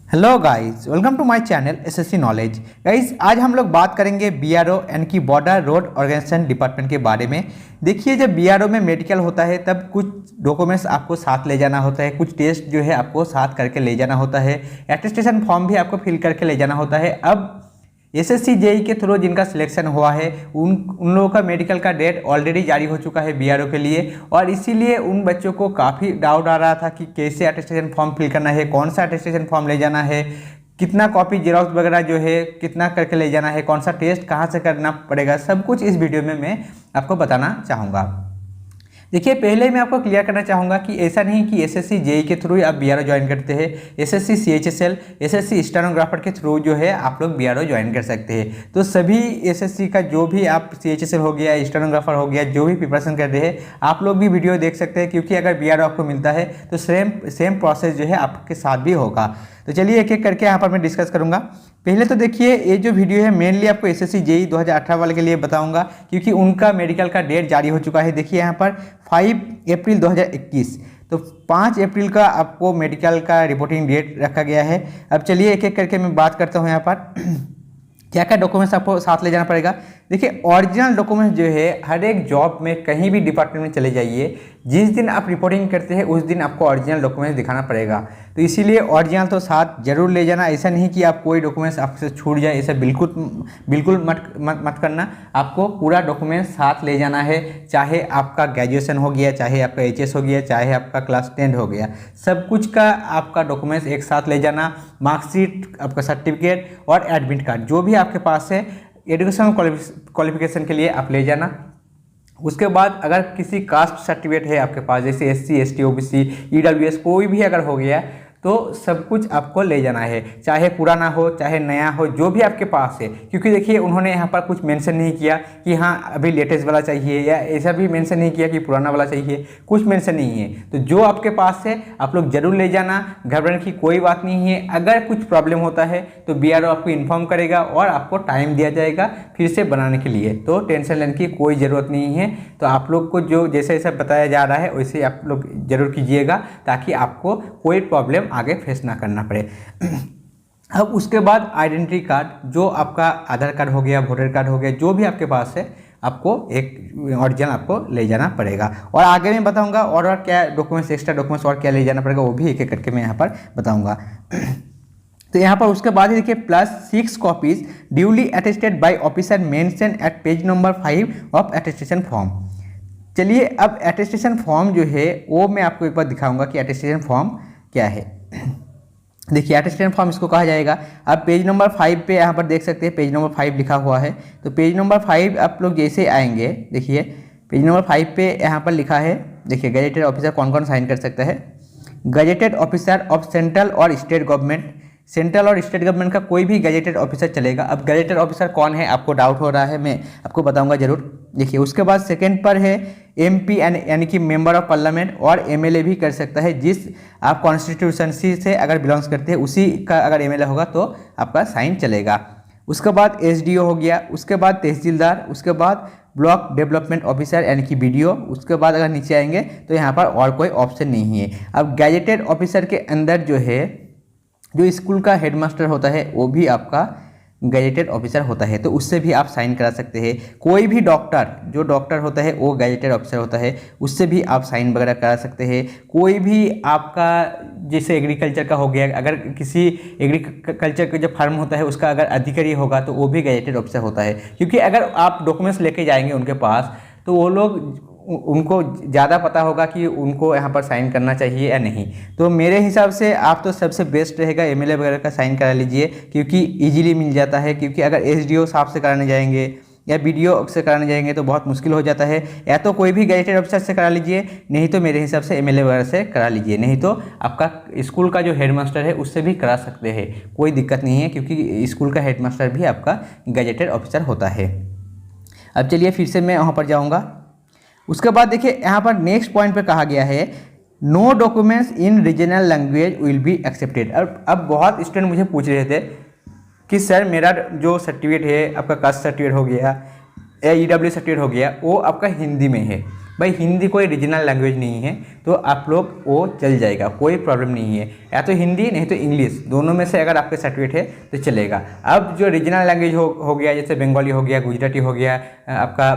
Hello guys, welcome to my channel SSC knowledge. Guys, आज हम लोग बात करेंगे बीआरओ यानी कि बॉर्डर रोड ऑर्गेनाइजेशन डिपार्टमेंट के बारे में। देखिए, जब बीआरओ में मेडिकल होता है तब कुछ डॉक्यूमेंट्स आपको साथ ले जाना होता है, कुछ टेस्ट जो है आपको साथ करके ले जाना होता है, अटेस्टेशन फॉर्म भी आपको फिल करके ले जाना होता है। अब एसएससी जेई के थ्रू जिनका सिलेक्शन हुआ है उन लोगों का मेडिकल का डेट ऑलरेडी जारी हो चुका है बीआरओ के लिए, और इसीलिए उन बच्चों को काफ़ी डाउट आ रहा था कि कैसे अटेस्टेशन फॉर्म फिल करना है, कौन सा अटेस्टेशन फॉर्म ले जाना है, कितना कॉपी जेरॉक्स वगैरह जो है कितना करके ले जाना है, कौन सा टेस्ट कहाँ से करना पड़ेगा, सब कुछ इस वीडियो में मैं आपको बताना चाहूँगा। देखिए, पहले मैं आपको क्लियर करना चाहूँगा कि ऐसा नहीं कि एसएससी जेई के थ्रू आप बीआरओ ज्वाइन करते हैं। एसएससी सीएचएसएल, एसएससी स्टेनोग्राफर के थ्रू जो है आप लोग बीआरओ ज्वाइन कर सकते हैं। तो सभी एसएससी का जो भी आप सीएचएसएल हो गया, स्टेनोग्राफर हो गया, जो भी प्रिपरेशन कर रहे हैं, आप लोग भी वीडियो देख सकते हैं, क्योंकि अगर बीआरओ आपको मिलता है तो सेम प्रोसेस जो है आपके साथ भी होगा। तो चलिए एक एक करके यहाँ पर मैं डिस्कस करूँगा। पहले तो देखिए, ये जो वीडियो है मेनली आपको एसएससी जेई 2018 वाले के लिए बताऊंगा, क्योंकि उनका मेडिकल का डेट जारी हो चुका है। देखिए यहाँ पर 5 अप्रैल 2021, तो 5 अप्रैल का आपको मेडिकल का रिपोर्टिंग डेट रखा गया है। अब चलिए एक एक करके मैं बात करता हूँ यहाँ पर क्या क्या डॉक्यूमेंट्स आपको साथ ले जाना पड़ेगा। देखिए, ओरिजिनल डॉक्यूमेंट्स जो है हर एक जॉब में कहीं भी डिपार्टमेंट में चले जाइए, जिस दिन आप रिपोर्टिंग करते हैं उस दिन आपको ओरिजिनल डॉक्यूमेंट्स दिखाना पड़ेगा। तो इसीलिए ओरिजिनल तो साथ जरूर ले जाना। ऐसा नहीं कि आप कोई डॉक्यूमेंट्स आपसे छूट जाए, ऐसा बिल्कुल मत करना। आपको पूरा डॉक्यूमेंट्स साथ ले जाना है, चाहे आपका ग्रेजुएशन हो गया, चाहे आपका एचएस हो गया, चाहे आपका क्लास 10 हो गया, सब कुछ का आपका डॉक्यूमेंट्स एक साथ ले जाना। मार्कशीट, आपका सर्टिफिकेट और एडमिट कार्ड जो भी आपके पास है एजुकेशन क्वालिफिकेशन के लिए आप ले जाना। उसके बाद अगर किसी कास्ट सर्टिफिकेट है आपके पास, जैसे एससी, एसटी, ओबीसी, ईडब्ल्यूएस कोई भी अगर हो गया, तो सब कुछ आपको ले जाना है, चाहे पुराना हो चाहे नया हो, जो भी आपके पास है। क्योंकि देखिए, उन्होंने यहाँ पर कुछ मेंशन नहीं किया कि हाँ अभी लेटेस्ट वाला चाहिए, या ऐसा भी मेंशन नहीं किया कि पुराना वाला चाहिए, कुछ मेंशन नहीं है। तो जो आपके पास है आप लोग जरूर ले जाना, घबराने की कोई बात नहीं है। अगर कुछ प्रॉब्लम होता है तो बीआरओ आपको इन्फॉर्म करेगा और आपको टाइम दिया जाएगा फिर से बनाने के लिए, तो टेंशन लेने की कोई ज़रूरत नहीं है। तो आप लोग को जो जैसे जैसा बताया जा रहा है वैसे आप लोग जरूर कीजिएगा, ताकि आपको कोई प्रॉब्लम आगे फेस ना करना पड़े। अब उसके बाद आइडेंटिटी कार्ड, जो आपका आधार कार्ड हो गया, वोटर कार्ड हो गया, जो भी आपके पास है, आपको एक ओरिजिनल आपको ले जाना पड़ेगा। और आगे मैं बताऊंगा और क्या डॉक्यूमेंट्स, एक्स्ट्रा डॉक्यूमेंट्स और क्या ले जाना पड़ेगा, वो भी एक एक करके मैं यहाँ पर बताऊंगा। तो यहाँ पर उसके बाद देखिए, +6 copies duly attested by officer mention at page number 5 of attestation form. चलिए, अब अटेस्टेशन फॉर्म जो है वो मैं आपको एक बार दिखाऊंगा कि अटेस्टेशन फॉर्म क्या है। देखिए, अटेस्टेशन फॉर्म इसको कहा जाएगा। आप पेज नंबर 5 पे यहाँ पर देख सकते हैं, पेज नंबर 5 लिखा हुआ है। तो पेज नंबर 5 आप लोग जैसे आएंगे, देखिए पेज नंबर 5 पे यहाँ पर लिखा है, देखिए गजेटेड ऑफिसर कौन कौन साइन कर सकता है। गजेटेड ऑफिसर ऑफ सेंट्रल और स्टेट गवर्नमेंट, सेंट्रल और स्टेट गवर्नमेंट का कोई भी गजेटेड ऑफिसर चलेगा। अब गजेटेड ऑफिसर कौन है आपको डाउट हो रहा है, मैं आपको बताऊंगा जरूर। देखिए, उसके बाद सेकंड पर है एमपी यानी कि मेंबर ऑफ पार्लियामेंट, और एमएलए भी कर सकता है। जिस आप कॉन्स्टिट्यूशंसी से अगर बिलोंग्स करते हैं उसी का अगर एमएलए होगा तो आपका साइन चलेगा। उसके बाद एसडीओ हो गया, उसके बाद तहसीलदार, उसके बाद ब्लॉक डेवलपमेंट ऑफिसर यानी कि बीडीओ। उसके बाद अगर नीचे आएंगे तो यहाँ पर और कोई ऑप्शन नहीं है। अब गैजेटेड ऑफिसर के अंदर जो है, जो स्कूल का हेडमास्टर होता है वो भी आपका गैजेटेड ऑफिसर होता है, तो उससे भी आप साइन करा सकते हैं। कोई भी डॉक्टर, जो डॉक्टर होता है वो गैजेटेड ऑफिसर होता है, उससे भी आप साइन वगैरह करा सकते हैं। कोई भी आपका जैसे एग्रीकल्चर का हो गया, अगर किसी एग्रीकल्चर का जो फार्म होता है उसका अगर अधिकारी होगा तो वो भी गैजेटेड ऑफिसर होता है। क्योंकि अगर आप डॉक्यूमेंट्स लेके जाएंगे उनके पास, तो वो लोग, उनको ज़्यादा पता होगा कि उनको यहाँ पर साइन करना चाहिए या नहीं। तो मेरे हिसाब से आप तो सबसे बेस्ट रहेगा एमएलए वगैरह का साइन करा लीजिए, क्योंकि इजीली मिल जाता है। क्योंकि अगर एसडीओ साहब से कराने जाएंगे या बीडीओ से कराने जाएंगे तो बहुत मुश्किल हो जाता है। या तो कोई भी गैजेटेड ऑफिसर से करा लीजिए, नहीं तो मेरे हिसाब से एमएलए वगैरह से करा लीजिए, नहीं तो आपका स्कूल का जो हेडमास्टर है उससे भी करा सकते हैं, कोई दिक्कत नहीं है। क्योंकि स्कूल का हेडमास्टर भी आपका गैजेटेड ऑफिसर होता है। अब चलिए फिर से मैं वहाँ पर जाऊँगा। उसके बाद देखिए, यहाँ पर नेक्स्ट पॉइंट पे कहा गया है, no documents in regional language will be accepted. अब बहुत स्टूडेंट मुझे पूछ रहे थे कि सर मेरा जो सर्टिफिकेट है, आपका कास्ट सर्टिफिकेट हो गया या ईडब्ल्यू सर्टिफिकेट हो गया, वो आपका हिंदी में है, भाई हिंदी कोई रीजनल लैंग्वेज नहीं है, तो आप लोग वो चल जाएगा, कोई प्रॉब्लम नहीं है। या तो हिंदी नहीं तो इंग्लिश, दोनों में से अगर आपके सर्टिफिकेट है तो चलेगा। अब जो रीजनल लैंग्वेज हो गया, जैसे बंगाली हो गया, गुजराती हो गया, आपका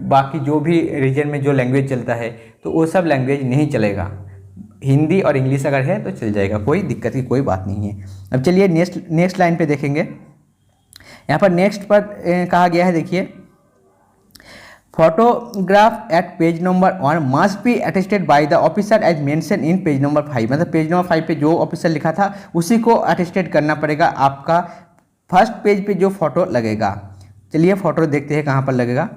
बाकी जो भी रीजन में जो लैंग्वेज चलता है, तो वो सब लैंग्वेज नहीं चलेगा। हिंदी और इंग्लिश अगर है तो चल जाएगा, कोई दिक्कत की कोई बात नहीं है। अब चलिए नेक्स्ट लाइन पे देखेंगे। यहाँ पर नेक्स्ट पर कहा गया है, देखिए, photograph at page number 1 must be attested by the officer as mention in page number 5। मतलब पेज नंबर 5 पे जो ऑफिसर लिखा था उसी को अटेस्टेड करना पड़ेगा आपका फर्स्ट पेज पे जो फोटो लगेगा। चलिए फोटो देखते हैं कहाँ पर लगेगा।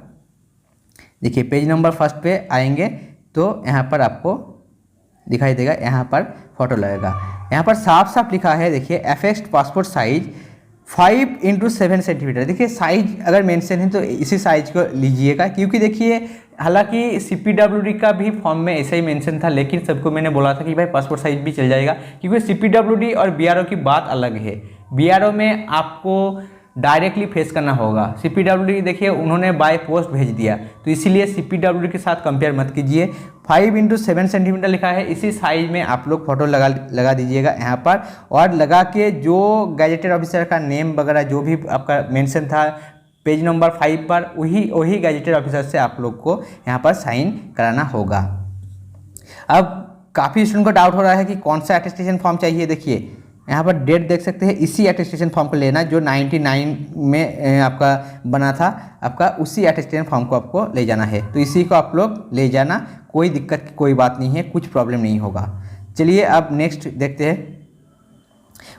देखिए पेज नंबर फर्स्ट पे आएंगे तो यहाँ पर आपको दिखाई देगा, यहाँ पर फोटो लगेगा। यहाँ पर साफ साफ लिखा है, देखिए, एफेक्स्ड पासपोर्ट साइज 5x7 सेंटीमीटर। देखिए साइज अगर मेंशन है तो इसी साइज को लीजिएगा, क्योंकि देखिए हालांकि CPWD का भी फॉर्म में ऐसा ही मेंशन था, लेकिन सबको मैंने बोला था कि भाई पासपोर्ट साइज भी चल जाएगा, क्योंकि CPWD और BRO की बात अलग है। BRO में आपको डायरेक्टली फेस करना होगा, CPWD देखिए उन्होंने बाय पोस्ट भेज दिया, तो इसीलिए CPWD के साथ कंपेयर मत कीजिए। 5x7 सेंटीमीटर लिखा है, इसी साइज में आप लोग फोटो लगा दीजिएगा यहाँ पर, और लगा के जो गैजेटेड ऑफिसर का नेम वगैरह जो भी आपका मेंशन था पेज नंबर 5 पर, वही गैजेटेड ऑफिसर से आप लोग को यहाँ पर साइन कराना होगा। अब काफ़ी स्टूडेंट को डाउट हो रहा है कि कौन सा अटेस्टेशन फॉर्म चाहिए। देखिए यहाँ पर डेट देख सकते हैं, इसी अटेस्टेशन फॉर्म को लेना जो 99 में आपका बना था, आपका उसी अटेस्टेशन फॉर्म को आपको ले जाना है। तो इसी को आप लोग ले जाना, कोई दिक्कत की कोई बात नहीं है, कुछ प्रॉब्लम नहीं होगा। चलिए अब नेक्स्ट देखते हैं।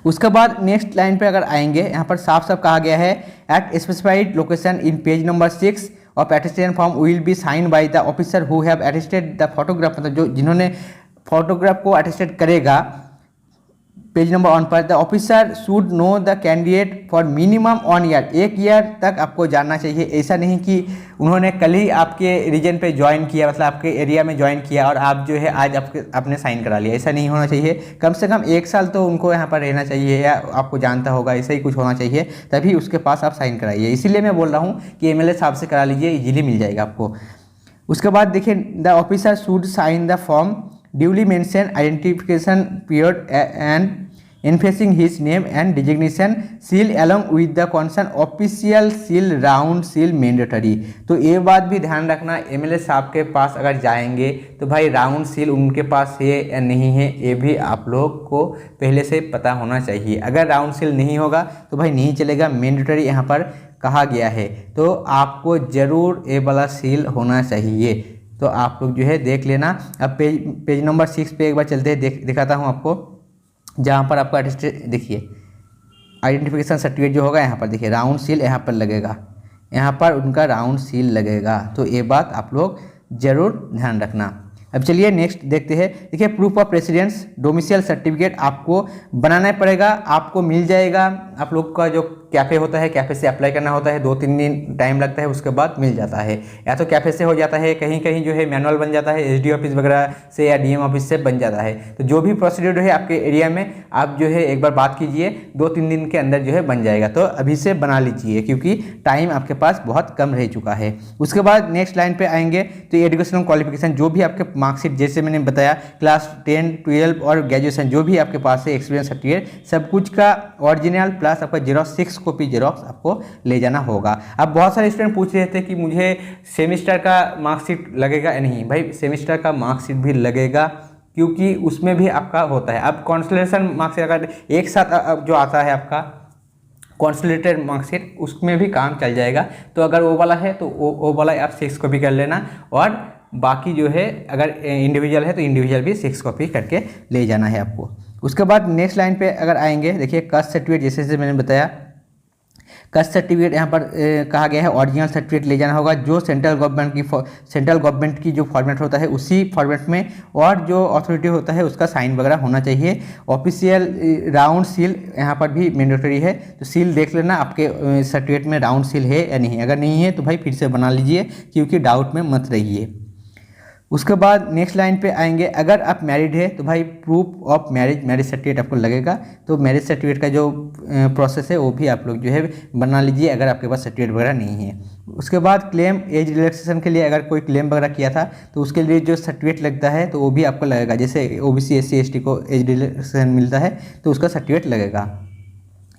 उसके बाद नेक्स्ट लाइन पे अगर आएंगे, यहाँ पर साफ साफ कहा गया है, at specified location in page number 6 of attestation form will be sign by the officer who have attested the photograph. मतलब जो जिन्होंने फोटोग्राफ को अटेस्टेड करेगा पेज नंबर 1 पर, the officer should know the candidate for minimum 1 year, 1 year तक आपको जानना चाहिए। ऐसा नहीं कि उन्होंने कल ही आपके रीजन पे ज्वाइन किया, मतलब आपके एरिया में ज्वाइन किया और आप जो है आज आपने साइन करा लिया, ऐसा नहीं होना चाहिए। कम से कम 1 साल तो उनको यहाँ पर रहना चाहिए, या आपको जानता होगा, ऐसा ही कुछ होना चाहिए, तभी उसके पास आप साइन कराइए। इसीलिए मैं बोल रहा हूँ कि MLA साहब से करा लीजिए, इजीली मिल जाएगा आपको। उसके बाद देखिए, the officer should sign the form duly mention identification period and enfacing his name and designation seal along with the concern official seal, round seal mandatory. तो ये बात भी ध्यान रखना, MLA साहब के पास अगर जाएंगे तो भाई राउंड सील उनके पास है या नहीं है, ये भी आप लोग को पहले से पता होना चाहिए। अगर राउंड सील नहीं होगा तो भाई नहीं चलेगा, मैंडेटरी यहाँ पर कहा गया है, तो आपको ज़रूर ये वाला सील होना चाहिए। तो आप लोग जो है देख लेना। अब पेज नंबर 6 पे एक बार चलते हैं, दिखाता हूँ आपको, जहाँ पर आपका देखिए आइडेंटिफिकेशन सर्टिफिकेट जो होगा यहाँ पर देखिए राउंड सील यहाँ पर लगेगा, यहाँ पर उनका राउंड सील लगेगा। तो ये बात आप लोग ज़रूर ध्यान रखना। अब चलिए नेक्स्ट देखते हैं। देखिए proof of residence domicile certificate आपको बनाना पड़ेगा, आपको मिल जाएगा। आप लोग का जो कैफ़े होता है, कैफ़े से अप्लाई करना होता है, 2-3 दिन टाइम लगता है, उसके बाद मिल जाता है। या तो कैफ़े से हो जाता है, कहीं कहीं जो है मैनुअल बन जाता है, SD ऑफिस वगैरह से या DM ऑफिस से बन जाता है। तो जो भी प्रोसीड्यूर है आपके एरिया में, आप जो है एक बार बात कीजिए, 2-3 दिन के अंदर जो है बन जाएगा। तो अभी से बना लीजिए, क्योंकि टाइम आपके पास बहुत कम रह चुका है। उसके बाद नेक्स्ट लाइन पे आएंगे तो एजुकेशनल क्वालिफिकेशन, जो भी आपके मार्कशीट, जैसे मैंने बताया क्लास 10, 12 और ग्रेजुएशन जो भी आपके पास है, एक्सपीरियंस सर्टिफिकेट, सब कुछ का ओरिजिनल प्लस आपका जेरॉक्स 6 कॉपी जेरॉक्स आपको ले जाना होगा। अब बहुत सारे स्टूडेंट पूछ रहे थे कि मुझे सेमेस्टर का मार्कशीट लगेगा या नहीं। भाई सेमेस्टर का मार्कशीट भी लगेगा, क्योंकि उसमें भी आपका होता है। अब कॉन्सोलेशन मार्कशीट अगर एक साथ जो आता है आपका कॉन्सोलेटेड मार्कशीट, उसमें भी काम चल जाएगा। तो अगर वो वाला है तो वो वाला आप 6 कॉपी कर लेना, और बाकी जो है अगर इंडिविजुअल है तो इंडिविजुअल भी 6 कॉपी करके ले जाना है आपको। उसके बाद नेक्स्ट लाइन पे अगर आएंगे, देखिए कास्ट सर्टिफिकेट, जैसे मैंने बताया कास्ट सर्टिफिकेट यहाँ पर कहा गया है ओरिजिनल सर्टिफिकेट ले जाना होगा, जो सेंट्रल गवर्नमेंट की जो फॉर्मेट होता है उसी फॉर्मेट में, और जो अथॉरिटी होता है उसका साइन वगैरह होना चाहिए। ऑफिशियल राउंड सील यहाँ पर भी मैंडेटरी है, तो सील देख लेना आपके सर्टिफिकेट में राउंड सील है या नहीं। अगर नहीं है तो भाई फिर से बना लीजिए, क्योंकि डाउट में मत रहिए। उसके बाद नेक्स्ट लाइन पे आएंगे, अगर आप मैरिड है तो भाई प्रूफ ऑफ मैरिज सर्टिफिकेट आपको लगेगा। तो मैरिज सर्टिफिकेट का जो प्रोसेस है वो भी आप लोग जो है बना लीजिए अगर आपके पास सर्टिफिकेट वगैरह नहीं है। उसके बाद क्लेम एज रिलैक्सेशन के लिए अगर कोई क्लेम वगैरह किया था तो उसके लिए जो सर्टिफिकेट लगता है तो वो भी आपको लगेगा। जैसे OBC SC ST को एज रिलैक्सेशन मिलता है तो उसका सर्टिफिकेट लगेगा।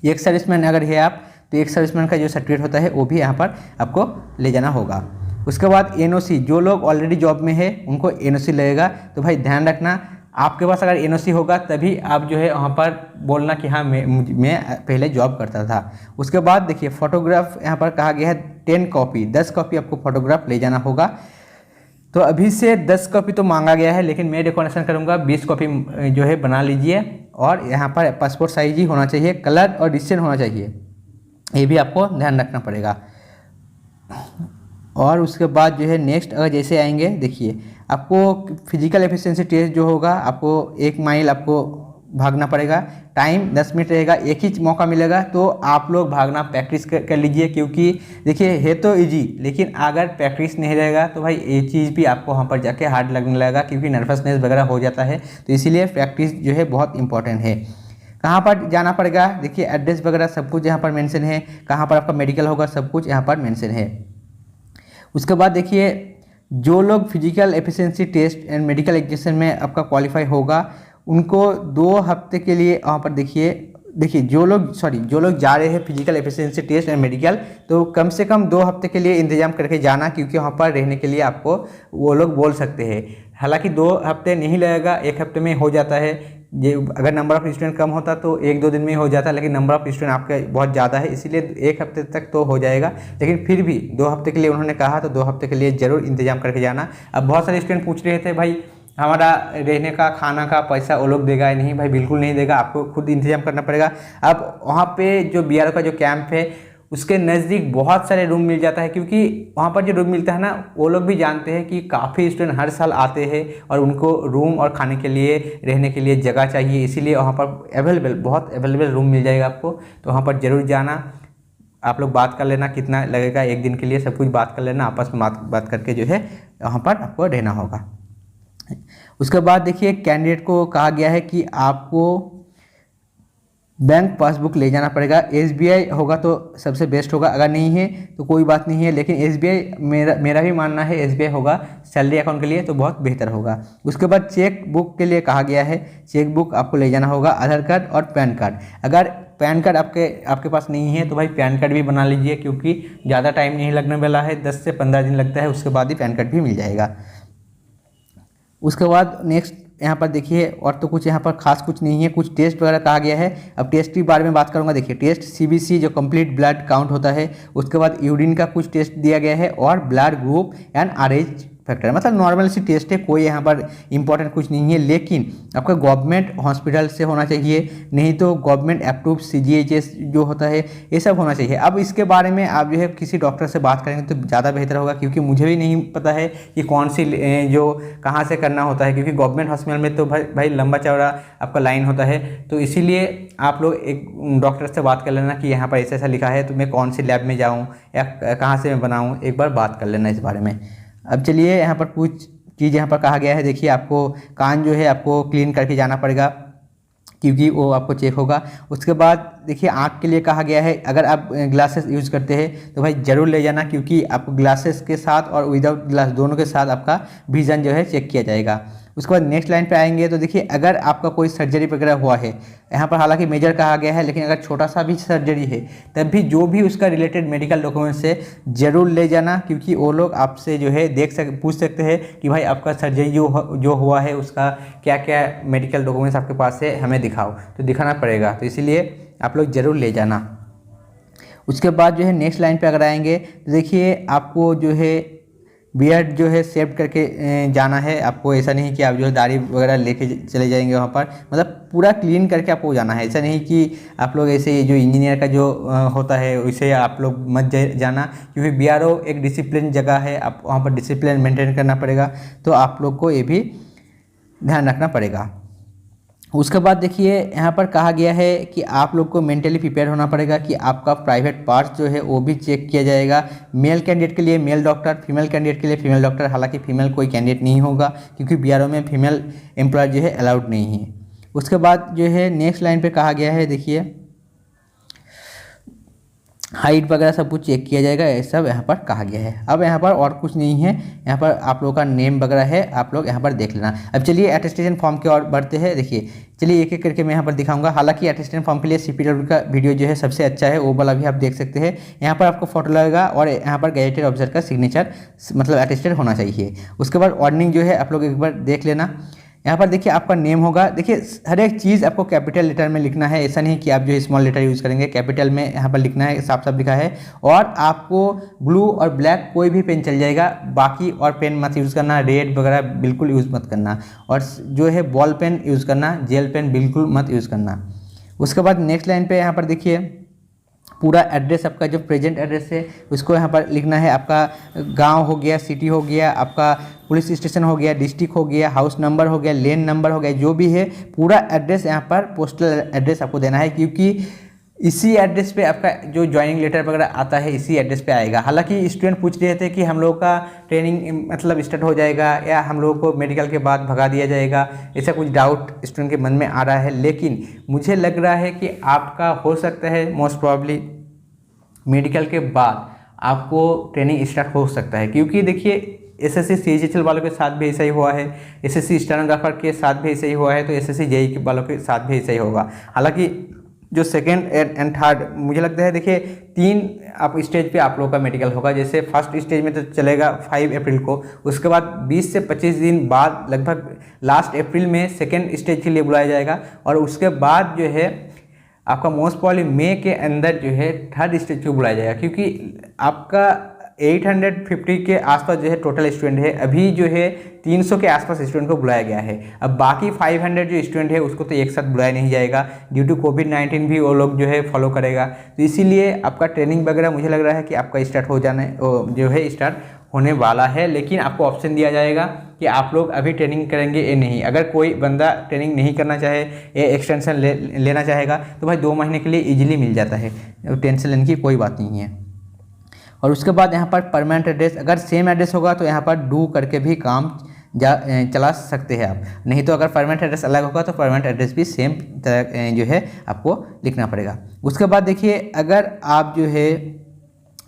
एक सर्विसमैन अगर है आप तो एक सर्विसमैन का जो सर्टिफिकेट होता है वो भी यहाँ पर आपको ले जाना होगा। उसके बाद NOC, जो लोग ऑलरेडी जॉब में है उनको NOC लगेगा। तो भाई ध्यान रखना, आपके पास अगर NOC होगा तभी आप जो है वहाँ पर बोलना कि हाँ मैं पहले जॉब करता था। उसके बाद देखिए फोटोग्राफ यहाँ पर कहा गया है 10 कॉपी आपको फोटोग्राफ ले जाना होगा। तो अभी से 10 कॉपी तो मांगा गया है, लेकिन मैं रिकमेंडेशन करूँगा 20 कॉपी जो है बना लीजिए। और यहाँ पर पासपोर्ट साइज ही होना चाहिए, कलर और डिस्टेंस होना चाहिए, ये भी आपको ध्यान रखना पड़ेगा। और उसके बाद जो है नेक्स्ट अगर जैसे आएंगे, देखिए आपको फिजिकल एफिशिएंसी टेस्ट जो होगा आपको 1 माइल आपको भागना पड़ेगा। टाइम 10 मिनट रहेगा, एक ही मौका मिलेगा तो आप लोग भागना प्रैक्टिस कर लीजिए, क्योंकि देखिए है तो इजी लेकिन अगर प्रैक्टिस नहीं रहेगा तो भाई ये चीज़ भी आपको वहाँ पर जाके हार्ड लगने लगेगा, क्योंकि नर्वसनेस वगैरह हो जाता है। तो इसीलिए प्रैक्टिस जो है बहुत इंपॉर्टेंट है। कहाँ पर जाना पड़ेगा, देखिए एड्रेस वगैरह सब कुछ यहाँ पर मेंशन है, कहाँ पर आपका मेडिकल होगा सब कुछ यहाँ पर मेंशन है। उसके बाद देखिए जो लोग physical efficiency test and medical examination में आपका क्वालिफाई होगा उनको 2 हफ्ते के लिए वहाँ पर देखिए जो लोग जा रहे हैं physical efficiency test and medical, तो कम से कम 2 हफ्ते के लिए इंतजाम करके जाना, क्योंकि वहाँ पर रहने के लिए आपको वो लोग बोल सकते हैं। हालांकि 2 हफ्ते नहीं लगेगा, 1 हफ्ते में हो जाता है। ये अगर नंबर ऑफ स्टूडेंट कम होता तो 1-2 दिन में हो जाता है, लेकिन नंबर ऑफ स्टूडेंट आपका बहुत ज़्यादा है इसलिए 1 हफ्ते तक तो हो जाएगा। लेकिन फिर भी 2 हफ्ते के लिए उन्होंने कहा तो 2 हफ्ते के लिए ज़रूर इंतजाम करके जाना। अब बहुत सारे स्टूडेंट पूछ रहे थे भाई हमारा रहने का खाना का पैसा वो लोग देगा या नहीं, भाई बिल्कुल नहीं देगा, आपको खुद इंतजाम करना पड़ेगा। अब वहाँ पे जो BRO का जो कैंप है उसके नज़दीक बहुत सारे रूम मिल जाता है, क्योंकि वहाँ पर जो रूम मिलता है ना वो लोग भी जानते हैं कि काफ़ी स्टूडेंट हर साल आते हैं और उनको रूम और खाने के लिए रहने के लिए जगह चाहिए, इसीलिए वहाँ पर बहुत अवेलेबल रूम मिल जाएगा आपको। तो वहाँ पर ज़रूर जाना। आप लोग बात कर लेना कितना लगेगा 1 दिन के लिए, सब कुछ बात कर लेना, आपस में बात करके जो है वहाँ पर आपको रहना होगा। उसके बाद देखिए कैंडिडेट को कहा गया है कि आपको बैंक पासबुक ले जाना पड़ेगा। SBI होगा तो सबसे बेस्ट होगा, अगर नहीं है तो कोई बात नहीं है, लेकिन SBI मेरा भी मानना है SBI होगा सैलरी अकाउंट के लिए तो बहुत बेहतर होगा। उसके बाद चेक बुक के लिए कहा गया है, चेक बुक आपको ले जाना होगा, आधार कार्ड और पैन कार्ड। अगर पैन कार्ड आपके पास नहीं है तो भाई पैन कार्ड भी बना लीजिए, क्योंकि ज़्यादा टाइम नहीं लगने वाला है, 10 से 15 दिन लगता है, उसके बाद ही पैन कार्ड भी मिल जाएगा। उसके बाद नेक्स्ट यहाँ पर देखिए और तो कुछ यहाँ पर खास कुछ नहीं है, कुछ टेस्ट वगैरह कहा गया है। अब टेस्ट के बारे में बात करूँगा। देखिए टेस्ट CBC जो कंप्लीट ब्लड काउंट होता है, उसके बाद यूरिन का कुछ टेस्ट दिया गया है और blood group and RH factor, मतलब नॉर्मल सी टेस्ट है, कोई यहाँ पर इंपॉर्टेंट कुछ नहीं है। लेकिन आपका गवर्नमेंट हॉस्पिटल से होना चाहिए, नहीं तो गवर्नमेंट अप्रूव CGHS जो होता है ये सब होना चाहिए। अब इसके बारे में आप जो है किसी डॉक्टर से बात करेंगे तो ज़्यादा बेहतर होगा, क्योंकि मुझे भी नहीं पता है कि कौन सी जो कहाँ से करना होता है, क्योंकि गवर्नमेंट हॉस्पिटल में तो भाई लंबा चौड़ा आपका लाइन होता है। तो इसीलिए आप लोग एक डॉक्टर से बात कर लेना कि यहाँ पर ऐसा लिखा है तो मैं कौन सी लैब में जाऊँ या कहाँ से मैं बनाऊँ, एक बार बात कर लेना इस बारे में। अब चलिए यहाँ पर कुछ चीज़ यहाँ पर कहा गया है। देखिए आपको कान जो है आपको क्लीन करके जाना पड़ेगा, क्योंकि वो आपको चेक होगा। उसके बाद देखिए आँख के लिए कहा गया है, अगर आप ग्लासेस यूज़ करते हैं तो भाई ज़रूर ले जाना, क्योंकि आपको ग्लासेस के साथ और विदाउट ग्लास दोनों के साथ आपका विज़न जो है चेक किया जाएगा। उसके बाद नेक्स्ट लाइन पे आएंगे तो देखिए अगर आपका कोई सर्जरी वगैरह हुआ है, यहाँ पर हालांकि मेजर कहा गया है, लेकिन अगर छोटा सा भी सर्जरी है तब भी जो भी उसका रिलेटेड मेडिकल डॉक्यूमेंट्स है ज़रूर ले जाना, क्योंकि वो लोग आपसे जो है पूछ सकते हैं कि भाई आपका सर्जरी जो हुआ है उसका क्या क्या मेडिकल डॉक्यूमेंट्स आपके पास है, हमें दिखाओ, तो दिखाना पड़ेगा। तो इसीलिए आप लोग ज़रूर ले जाना। उसके बाद जो है नेक्स्ट लाइन पे अगर आएंगे तो देखिए आपको जो है बियर्ड जो है सेव करके जाना है। आपको ऐसा नहीं कि आप जो है दाढ़ी वगैरह लेके चले जाएंगे वहाँ पर, मतलब पूरा क्लीन करके आपको जाना है। ऐसा नहीं कि आप लोग ऐसे जो इंजीनियर का जो होता है वैसे आप लोग मत जाना, क्योंकि BRO एक डिसिप्लिन जगह है, आप वहाँ पर डिसिप्लिन मेंटेन करना पड़ेगा, तो आप लोग को ये भी ध्यान रखना पड़ेगा। उसके बाद देखिए यहाँ पर कहा गया है कि आप लोग को मेंटली प्रिपेयर होना पड़ेगा कि आपका प्राइवेट पार्ट्स जो है वो भी चेक किया जाएगा। मेल कैंडिडेट के लिए मेल डॉक्टर, फीमेल कैंडिडेट के लिए फीमेल डॉक्टर। हालांकि फीमेल कोई कैंडिडेट नहीं होगा क्योंकि बीआरओ में फीमेल एम्प्लॉय जो है अलाउड नहीं है। उसके बाद जो है नेक्स्ट लाइन पे कहा गया है, देखिए हाइट वगैरह सब कुछ चेक किया जाएगा, ये सब यहाँ पर कहा गया है। अब यहाँ पर और कुछ नहीं है, यहाँ पर आप लोगों का नेम वगैरह है, आप लोग यहाँ पर देख लेना। अब चलिए अटेस्टेशन फॉर्म की ओर बढ़ते हैं। देखिए चलिए एक एक करके मैं यहाँ पर दिखाऊंगा। हालांकि अटेस्टेशन फॉर्म के लिए CPW का वीडियो जो है सबसे अच्छा है, वो वाला भी आप देख सकते हैं। यहाँ पर आपको फोटो लगेगा और यहाँ पर गैजेटेड ऑफिसर का सिग्नेचर मतलब अटेस्टेड होना चाहिए। उसके बाद वार्निंग जो है आप लोग एक बार देख लेना। यहाँ पर देखिए आपका नेम होगा। देखिए हर एक चीज़ आपको कैपिटल लेटर में लिखना है, ऐसा नहीं कि आप जो स्मॉल लेटर यूज़ करेंगे, कैपिटल में यहाँ पर लिखना है, साफ साफ लिखा है। और आपको ब्लू और ब्लैक कोई भी पेन चल जाएगा, बाकी और पेन मत यूज़ करना, रेड वगैरह बिल्कुल यूज़ मत करना। और जो है बॉल पेन यूज़ करना, जेल पेन बिल्कुल मत यूज़ करना। उसके बाद नेक्स्ट लाइन पर यहाँ पर देखिए पूरा एड्रेस, आपका जो प्रेजेंट एड्रेस है उसको यहाँ पर लिखना है। आपका गांव हो गया, सिटी हो गया, आपका पुलिस स्टेशन हो गया, डिस्ट्रिक्ट हो गया, हाउस नंबर हो गया, लेन नंबर हो गया, जो भी है पूरा एड्रेस यहाँ पर पोस्टल एड्रेस आपको देना है। क्योंकि इसी एड्रेस पे आपका जो ज्वाइनिंग लेटर वगैरह आता है इसी एड्रेस पे आएगा। हालांकि स्टूडेंट पूछ रहे थे कि हम लोगों का ट्रेनिंग मतलब स्टार्ट हो जाएगा या हम लोगों को मेडिकल के बाद भगा दिया जाएगा, ऐसा कुछ डाउट स्टूडेंट के मन में आ रहा है। लेकिन मुझे लग रहा है कि आपका हो सकता है मोस्ट प्रॉब्ली मेडिकल के बाद आपको ट्रेनिंग स्टार्ट हो सकता है। क्योंकि देखिए SSC CGHL वालों के साथ भी ऐसा ही हुआ है, SSC स्टेनोग्राफर के साथ भी ऐसा ही हुआ है, तो SSC JEE वालों के साथ भी ऐसा ही होगा। हालांकि जो सेकेंड एंड थर्ड मुझे लगता है, देखिए 3 आप स्टेज पे आप लोगों का मेडिकल होगा। जैसे फर्स्ट स्टेज में तो चलेगा 5 अप्रैल को, उसके बाद 20 से 25 दिन बाद लगभग लास्ट अप्रैल में सेकेंड स्टेज के लिए बुलाया जाएगा। और उसके बाद जो है आपका मोस्ट प्रॉब्ली मई के अंदर जो है थर्ड स्टेज को बुलाया जाएगा। क्योंकि आपका 850 के आसपास जो है टोटल स्टूडेंट है, अभी जो है 300 के आसपास स्टूडेंट को बुलाया गया है। अब बाकी 500 जो स्टूडेंट है उसको तो एक साथ बुलाया नहीं जाएगा, ड्यू टू कोविड-19 भी वो लोग जो है फॉलो करेगा। तो इसीलिए आपका ट्रेनिंग वगैरह मुझे लग रहा है कि आपका स्टार्ट हो जाने जो है स्टार्ट होने वाला है। लेकिन आपको ऑप्शन दिया जाएगा कि आप लोग अभी ट्रेनिंग करेंगे या नहीं। अगर कोई बंदा ट्रेनिंग नहीं करना चाहे या एक्सटेंशन लेना चाहेगा तो भाई 2 महीने के लिए इजीली मिल जाता है, टेंशन लेने की कोई बात नहीं है। और उसके बाद यहाँ पर परमानेंट एड्रेस, अगर सेम एड्रेस होगा तो यहाँ पर डू करके भी काम चला सकते हैं आप। नहीं तो अगर परमानेंट एड्रेस अलग होगा तो परमानेंट एड्रेस भी सेम तरह जो है आपको लिखना पड़ेगा। उसके बाद देखिए अगर आप जो है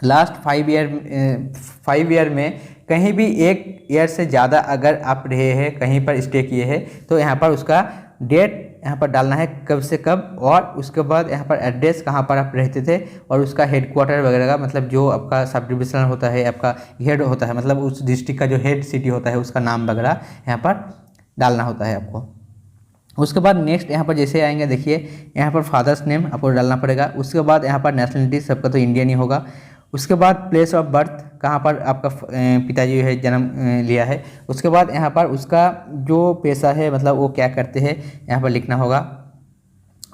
लास्ट 5 ईयर में कहीं भी 1 ईयर से ज़्यादा अगर आप रहे हैं, कहीं पर स्टे किए हैं, तो यहाँ पर उसका डेट यहाँ पर डालना है कब से कब, और उसके बाद यहाँ पर एड्रेस कहाँ पर आप रहते थे और उसका हेडक्वार्टर वगैरह का मतलब जो आपका सब डिविजनल होता है, आपका हेड होता है, मतलब उस डिस्ट्रिक्ट का जो हेड सिटी होता है उसका नाम वगैरह यहाँ पर डालना होता है आपको। उसके बाद नेक्स्ट यहाँ पर जैसे आएंगे, देखिए यहाँ पर फादर्स नेम आपको डालना पड़ेगा। उसके बाद यहाँ पर नेशनलिटी सबका तो इंडियन ही होगा। उसके बाद प्लेस ऑफ बर्थ, कहाँ पर आपका पिताजी है जन्म लिया है। उसके बाद यहाँ पर उसका जो पेशा है मतलब वो क्या करते हैं यहाँ पर लिखना होगा।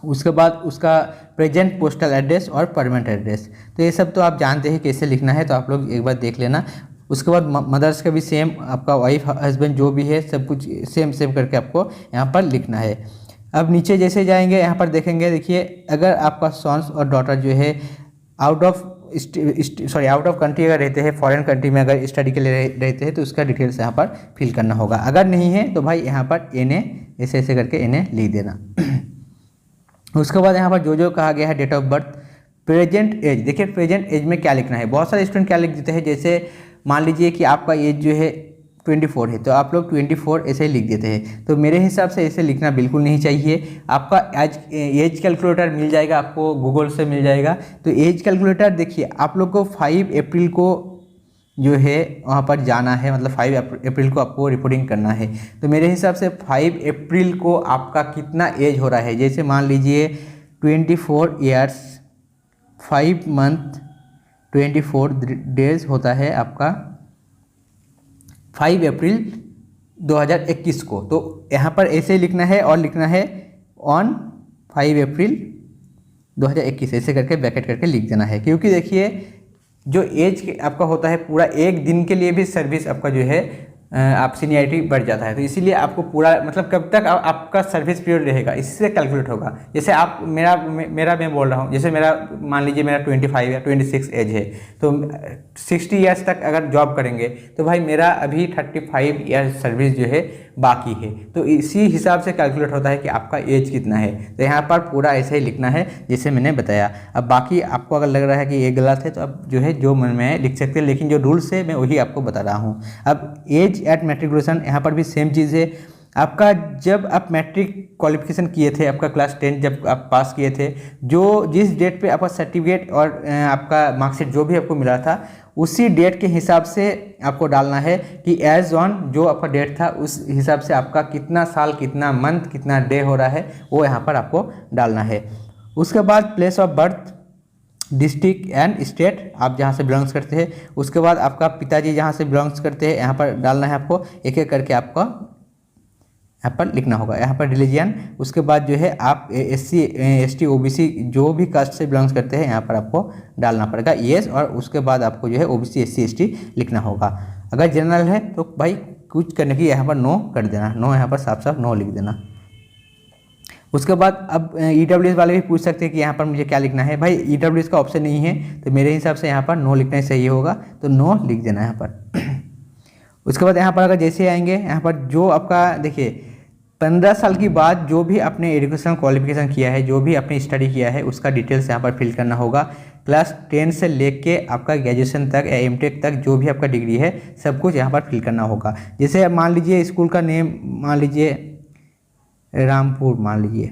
उसके बाद उसका प्रेजेंट पोस्टल एड्रेस और परमानेंट एड्रेस, तो ये सब तो आप जानते हैं कैसे लिखना है, तो आप लोग एक बार देख लेना। उसके बाद मदर्स का भी सेम, आपका वाइफ हस्बैंड जो भी है सब कुछ सेम करके आपको यहाँ पर लिखना है। अब नीचे जैसे जाएंगे यहाँ पर देखेंगे, देखिए अगर आपका सन्स और डॉटर जो है आउट ऑफ कंट्री अगर रहते हैं, फॉरेन कंट्री में अगर स्टडी के लिए रहते हैं तो उसका डिटेल्स यहाँ पर फिल करना होगा। अगर नहीं है तो भाई यहाँ पर NA ऐसे करके NA लिख देना। उसके बाद यहाँ पर जो कहा गया है date of birth, present age, देखिए प्रेजेंट एज में क्या लिखना है। बहुत सारे स्टूडेंट क्या लिख देते हैं, जैसे मान लीजिए कि आपका एज जो है 24 है तो आप लोग 24 ऐसे ही लिख देते हैं, तो मेरे हिसाब से ऐसे लिखना बिल्कुल नहीं चाहिए। आपका एज कैलकुलेटर मिल जाएगा, आपको गूगल से मिल जाएगा। तो एज कैलकुलेटर देखिए आप लोग को 5 अप्रैल को जो है वहाँ पर जाना है, मतलब 5 अप्रैल को आपको रिपोर्टिंग करना है। तो मेरे हिसाब से 5 अप्रैल को आपका कितना एज हो रहा है, जैसे मान लीजिए 24 ईयर्स 5 मंथ 24 डेज होता है आपका 5 अप्रैल 2021 को, तो यहाँ पर ऐसे ही लिखना है और लिखना है ऑन 5 अप्रैल 2021 ऐसे करके ब्रैकेट करके लिख देना है। क्योंकि देखिए जो एज आपका होता है पूरा एक दिन के लिए भी सर्विस आपका जो है आप सीनियरिटी बढ़ जाता है। तो इसीलिए आपको पूरा मतलब कब तक आपका सर्विस पीरियड रहेगा इससे कैलकुलेट होगा। जैसे आप मेरा मैं बोल रहा हूँ, जैसे मेरा मान लीजिए मेरा 25 या 26 एज है, तो 60 ईयर्स तक अगर जॉब करेंगे तो भाई मेरा अभी 35 ईयर्स सर्विस जो है बाकी है। तो इसी हिसाब से कैलकुलेट होता है कि आपका एज कितना है। तो यहाँ पर पूरा ऐसे ही लिखना है जैसे मैंने बताया। अब बाकी आपको अगर लग रहा है कि ये गलत है तो अब जो है जो मन में है लिख सकते हैं, लेकिन जो रूल्स है मैं वही आपको बता रहा हूँ। अब एज एट मैट्रिकुलेशन, यहाँ पर भी सेम चीज़ है। आपका जब आप मैट्रिक क्वालिफिकेशन किए थे, आपका क्लास 10 जब आप पास किए थे, जो जिस डेट पे आपका सर्टिफिकेट और आपका मार्कशीट जो भी आपको मिला था उसी डेट के हिसाब से आपको डालना है कि एज ऑन जो आपका डेट था उस हिसाब से आपका कितना साल, कितना मंथ, कितना डे हो रहा है वो यहाँ पर आपको डालना है। उसके बाद place of birth, district and state आप जहाँ से बिलोंग्स करते हैं। उसके बाद आपका पिताजी जहाँ से बिलोंग्स करते हैं यहाँ पर डालना है आपको, एक एक करके आपको यहाँ पर लिखना होगा। यहाँ पर रिलीजियन, उसके बाद जो है आप SC ST OBC जो भी कास्ट से बिलोंग्स करते हैं यहाँ पर आपको डालना पड़ेगा येस, और उसके बाद आपको जो है OBC SC ST लिखना होगा। अगर जनरल है तो भाई कुछ करने की यहाँ पर नो कर देना, नो यहाँ पर साफ साफ नो लिख देना। उसके बाद अब EWS वाले भी पूछ सकते हैं कि यहाँ पर मुझे क्या लिखना है। भाई EWS का ऑप्शन नहीं है तो मेरे हिसाब से यहाँ पर नो लिखना ही सही होगा, तो नो लिख देना यहाँ पर। उसके बाद यहाँ पर अगर जैसे आएंगे यहाँ पर जो आपका देखिए 15 साल के बाद जो भी आपने एजुकेशन क्वालिफिकेशन किया है, जो भी आपने स्टडी किया है उसका डिटेल्स यहाँ पर फिल करना होगा। क्लास 10 से लेके आपका ग्रेजुएशन तक या MTech तक जो भी आपका डिग्री है सब कुछ यहाँ पर फिल करना होगा। जैसे मान लीजिए स्कूल का नेम मान लीजिए रामपुर मान लीजिए,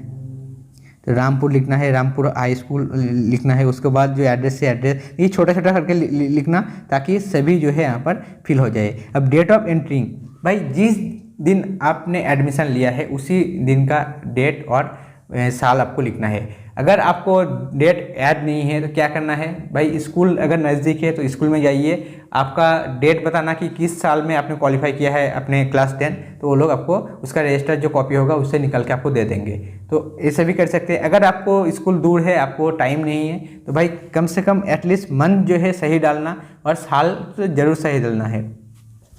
तो रामपुर लिखना है, रामपुर हाई स्कूल लिखना है। उसके बाद जो एड्रेस से एड्रेस ये छोटा छोटा करके लिखना ताकि सभी जो है यहाँ पर फिल हो जाए। अब डेट ऑफ एंट्री, भाई जिस दिन आपने एडमिशन लिया है उसी दिन का डेट और साल आपको लिखना है। अगर आपको डेट याद नहीं है तो क्या करना है भाई, स्कूल अगर नज़दीक है तो स्कूल में जाइए, आपका डेट बताना कि किस साल में आपने क्वालिफाई किया है अपने क्लास 10, तो वो लोग आपको उसका रजिस्टर जो कॉपी होगा उससे निकल के आपको दे देंगे। तो ऐसे भी कर सकते हैं। अगर आपको स्कूल दूर है, आपको टाइम नहीं है, तो भाई कम से कम एटलीस्ट मंथ जो है सही डालना और साल तो ज़रूर सही डालना है।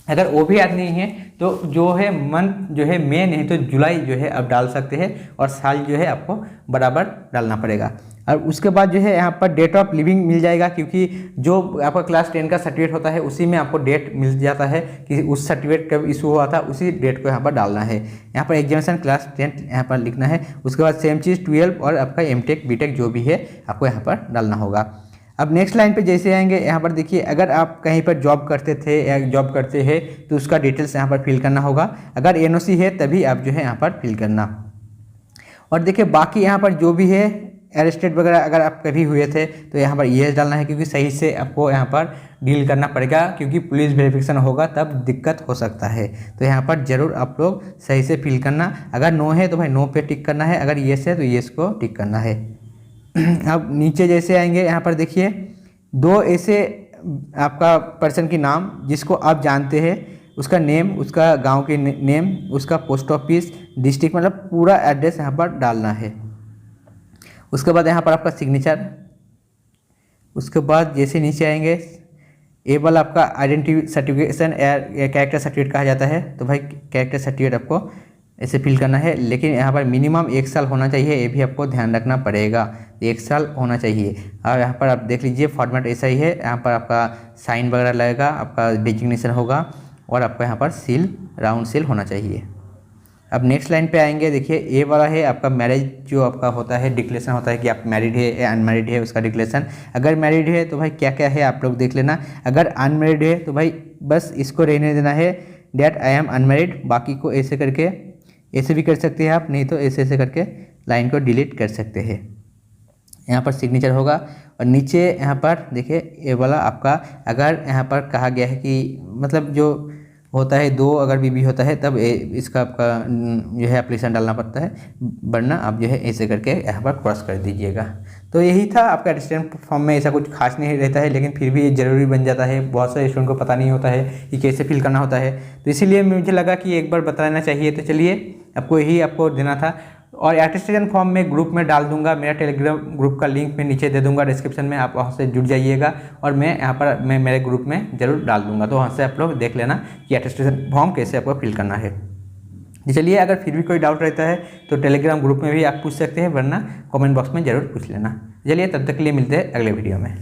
अगर वो भी याद नहीं है तो जो है मंथ जो है मई नहीं तो जुलाई जो है आप डाल सकते हैं, और साल जो है आपको बराबर डालना पड़ेगा। और उसके बाद जो है यहाँ पर डेट ऑफ लिविंग मिल जाएगा, क्योंकि जो आपका क्लास 10 का सर्टिफिकेट होता है उसी में आपको डेट मिल जाता है कि उस सर्टिफिकेट कब इशू हुआ था, उसी डेट को यहाँ पर डालना है। यहाँ पर एग्जामिनेशन क्लास 10 यहाँ पर लिखना है। उसके बाद सेम चीज़ 12 और आपका MTech BTech जो भी है आपको यहाँ पर डालना होगा। अब नेक्स्ट लाइन पे जैसे आएंगे यहाँ पर देखिए, अगर आप कहीं पर जॉब करते थे या जॉब करते हैं तो उसका डिटेल्स यहाँ पर फिल करना होगा। अगर NOC है तभी आप जो है यहाँ पर फिल करना। और देखिए बाकी यहाँ पर जो भी है अरेस्टेड वगैरह अगर आप कभी हुए थे तो यहाँ पर येस डालना है, क्योंकि सही से आपको यहाँ पर डील करना पड़ेगा, क्योंकि पुलिस वेरिफिकेशन होगा तब दिक्कत हो सकता है। तो यहाँ पर ज़रूर आप लोग सही से फिल करना। अगर नो है तो भाई नो पे टिक करना है, अगर येस है तो येस को टिक करना है। अब नीचे जैसे आएंगे यहाँ पर देखिए दो ऐसे आपका पर्सन की नाम जिसको आप जानते हैं, उसका नेम, उसका गांव के नेम, उसका पोस्ट ऑफिस, डिस्ट्रिक्ट, मतलब पूरा एड्रेस यहाँ पर डालना है। उसके बाद यहाँ पर आपका सिग्नेचर। उसके बाद जैसे नीचे आएंगे ये वाला आपका आइडेंटिटी सर्टिफिकेशन या कैरेक्टर सर्टिफिकेट कहा जाता है, तो भाई कैरेक्टर सर्टिफिकेट आपको ऐसे फिल करना है, लेकिन यहाँ पर मिनिमम 1 साल होना चाहिए, ये भी आपको ध्यान रखना पड़ेगा, 1 साल होना चाहिए। और यहाँ पर आप देख लीजिए फॉर्मेट ऐसा ही है, यहाँ पर आपका साइन वगैरह लगेगा, आपका डिजिग्नेशन होगा और आपका यहाँ पर सील, राउंड सील होना चाहिए। अब नेक्स्ट लाइन पे आएंगे, देखिए ये वाला है आपका मैरिज जो आपका होता है, डिक्लेरेशन होता है कि आप मैरिड है या अनमैरिड है, उसका डिक्लेरेशन। अगर मैरिड है तो भाई क्या क्या है आप लोग देख लेना, अगर अनमैरिड है तो भाई बस इसको रहने देना है डेट आई एम अनमैरिड, बाकी को ऐसे करके ऐसे भी कर सकते हैं आप, नहीं तो ऐसे ऐसे करके लाइन को डिलीट कर सकते हैं। यहाँ पर सिग्नेचर होगा और नीचे यहाँ पर देखिए ये वाला आपका, अगर यहाँ पर कहा गया है कि मतलब जो होता है 2 अगर बीबी होता है तब इसका आपका जो है एप्लीकेशन डालना पड़ता है, वरना आप जो है ऐसे करके यहाँ पर क्रॉस कर दीजिएगा। तो यही था आपका रजिस्ट्रेशन फॉर्म में, ऐसा कुछ खास नहीं रहता है, लेकिन फिर भी ये ज़रूरी बन जाता है। बहुत सारे स्टूडेंट को पता नहीं होता है कि कैसे फिल करना होता है, तो इसीलिए मुझे लगा कि एक बार बताना चाहिए। तो चलिए आपको यही आपको देना था। और एटेस्टेशन फॉर्म में ग्रुप में डाल दूंगा, मेरा टेलीग्राम ग्रुप का लिंक मैं नीचे दे दूंगा डिस्क्रिप्शन में, आप वहाँ से जुड़ जाइएगा और मैं यहाँ पर मैं मेरे ग्रुप में ज़रूर डाल दूंगा, तो वहाँ से आप लोग देख लेना कि एटेस्टेशन फॉर्म कैसे आपको फिल करना है। चलिए, अगर फिर भी कोई डाउट रहता है तो टेलीग्राम ग्रुप में भी आप पूछ सकते हैं, वरना कमेंट बॉक्स में ज़रूर पूछ लेना। चलिए, तब तक के लिए मिलते हैं अगले वीडियो में।